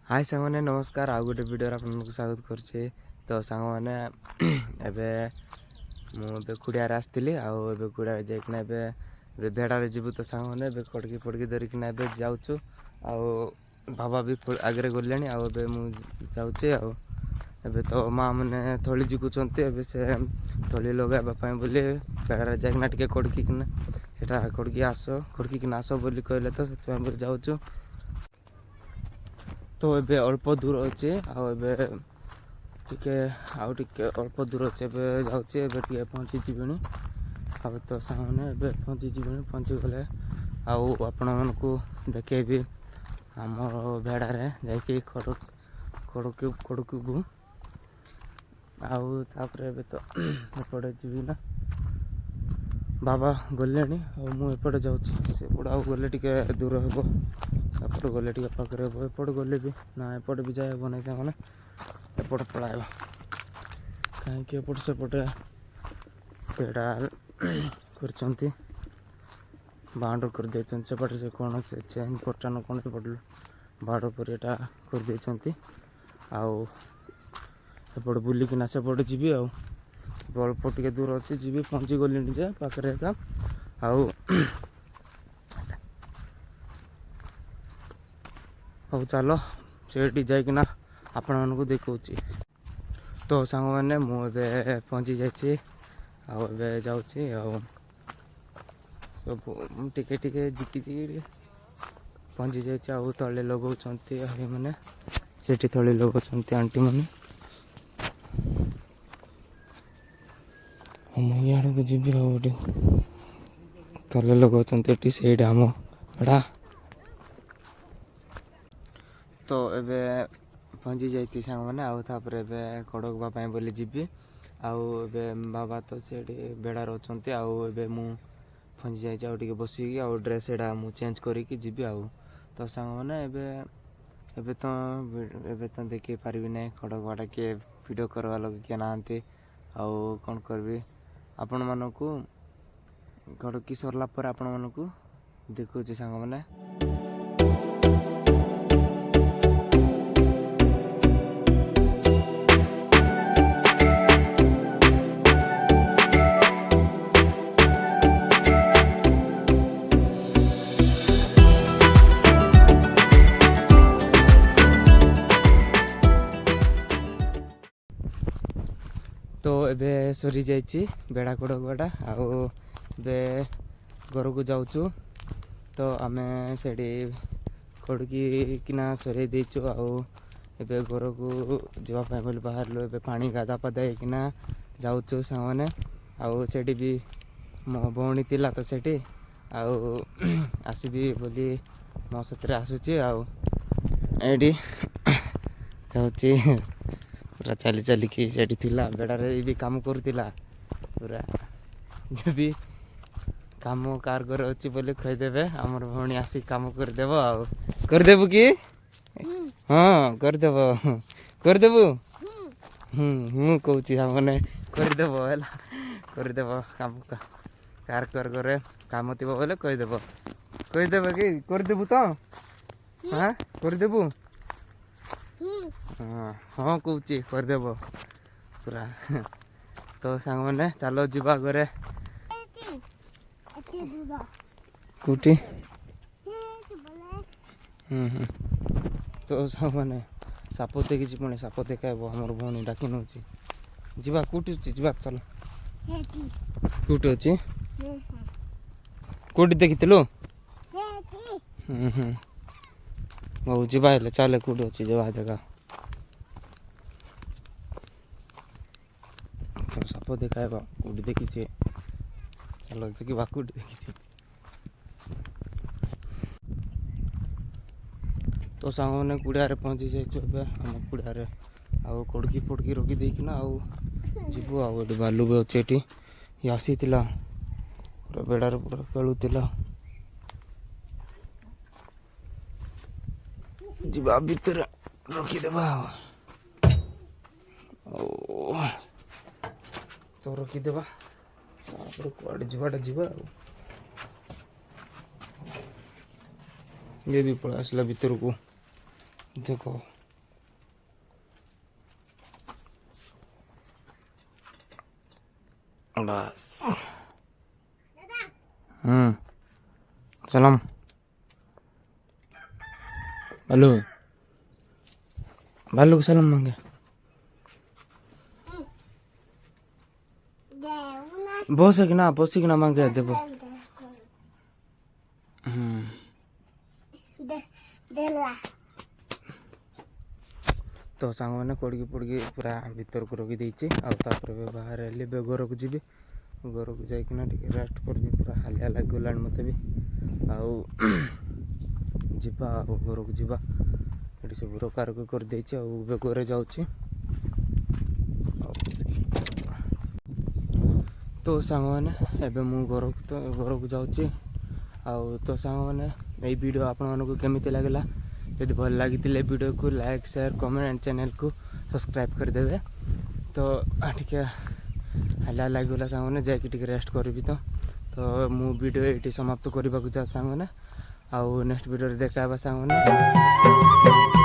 हाय सांगने नमस्कार आउ गोटे वीडियो आपको स्वागत करछे। तो सांगने एबे मु खुड़िया आसती आउ खुड़िया जाइना भेड़ारे जीवु। तो सांगने खड़की फड़की धरिकिना जाऊँ आउ बाबा भी आगे गले आउ जाऊे आउ एबे तो माँ मैंने थली जिकुंट से थली लगाइबा बोली भेड़ारे जाइना टे खड़किना सेटा खड़किना आस बोली कहले तो से जाऊँ। तो एबे अल्प दूर अच्छे आबे अल्प दूर अच्छे जाऊे एबे पहुँची जीवनी आ तो सामने एबे पहुँची जीवनी पहुँची गले आपण मानकू देखेबी आम भेड़ारे जाकि खड़कू आउे तो एपटे जीवी ना बाबा गले मुझे जाऊँगी सेपट आउ गले टे दूर हे एपट गले टे पाखे हे एपट गले भी ना एपट भी जाए ना सांगने एपट पलाइबा कहीं एपट सेपटे सेटा कर बाउंड्री कर देते सेपटे से कौन से चेन पटान कौन एपट बाड़ पर एटा कर देते आउट बुलिकिना सेपटे जीवी आउ अल्प टे दूर अच्छे जीवी पहुँची गली जे पाखे एका आउ हौ चलो से जाइना आपण मानक देखा। तो सांग मैंने मुझे पहुँची जाइए जाऊँगी सब टिके टिके जिकी पहुँची जाइए आउ तले लगाऊँ मैंने से तले लगाऊँ आंटी मैंने इाड़ को जी गोटे तले लगाऊँ से आम एड़ा तो एबे पहुँची जाती सांग मैंने आउे खड़कवाई बोली जीवी आबे बाबा तो से बेड़ार अच्छा आबे मु पहुँची जाइए आगे बसिकी आउ ड्रेस एडा मु चेंज करके जीवी आउ तो सांग मैंने एबे तो देखी पारि ना खड़कवाटा किए वीडियो करवा लोग किए ना आउ कौन करबी आपण मानक खड़की सरला पर आपण मानक देखुँ सांग मैंने। तो एबे सरी जाइए बेड़ा खड़कवाटा आबे घर को जाऊँ तो आम से खड़की किना सर देचु आबे घर को जावाई बोली बाहर ए पानी गाधा पाधा होना जाऊँ सांगने आउे भी मो भौणी थिला तो सेठी आसबी बोली मो सतरे आसूची आईडी जाऊँ पूरा चली चलिकी से बेड़ारे भी कम करूला पूरा जब कम कार घर अच्छी बोले कहीदेवे आमर भौणी आसिक कम करदेव करदेबु कि हाँ करदेबु हूँ कहूँ सामने करदेव है करदेव कम कार कर घरे कम थी बोले कहीदेव कि करदेबु तो हाँ करदेबु हाँ हाँ कहूँ करदेव पूरा तो सांग मैंने चलो जीवा घरे कौटी तो सांग मैंने साप देखी पुणी साप देखाइब आमर भौणी डाकी नौ जीवा कौटी जीवा चलो कौटी अच्छी कौटी देखी बहु जीवा हेले चले कौटी अच्छी जीवा देखा तो साप देखाइबा कौटी देखी चलो देखा कौटी देखी। तो सांग मैंने कुड़िया पहुँची जाइए आम कुड़िया आउ कड़की फड़की रखी देकिना आउ जीवु आउ बालू भी अच्छे ये आसी पूरा बेड़ार पूरा खेलुला जीवा भितर रखीदेवा तो रखीदेवा कड़े जीवाटा जीवा ये भी पड़ा आसला भीतर को देखो। सलाम भालू भालू को सलाम मांगे बसिकिना मांगे देव तो सांग मैंने कोड़की पोड़की पूरा भीतर को रखी देची आउे बाहर आइली घर को जी घर को जाइना टे रेस्ट कर पूरा हालिया लगे मत भी आउ घर को जावा ये सब रोकार कर घरे जाऊँ तो सांग मैंने एबे मु घर को जाऊँगी तो सांग मैंने ये वीडियो आपण मानक केमी लगे यदि भल लगी वीडियो को like share comment and channel को सब्सक्राइब करदे तो टे हालिया लगे सांग मैंने जाकि रेस्ट करी तो मु वीडियो ये समाप्त करने को जा सांग मैंने आउ नेक्स्ट वीडियो देखा सांग मैंने।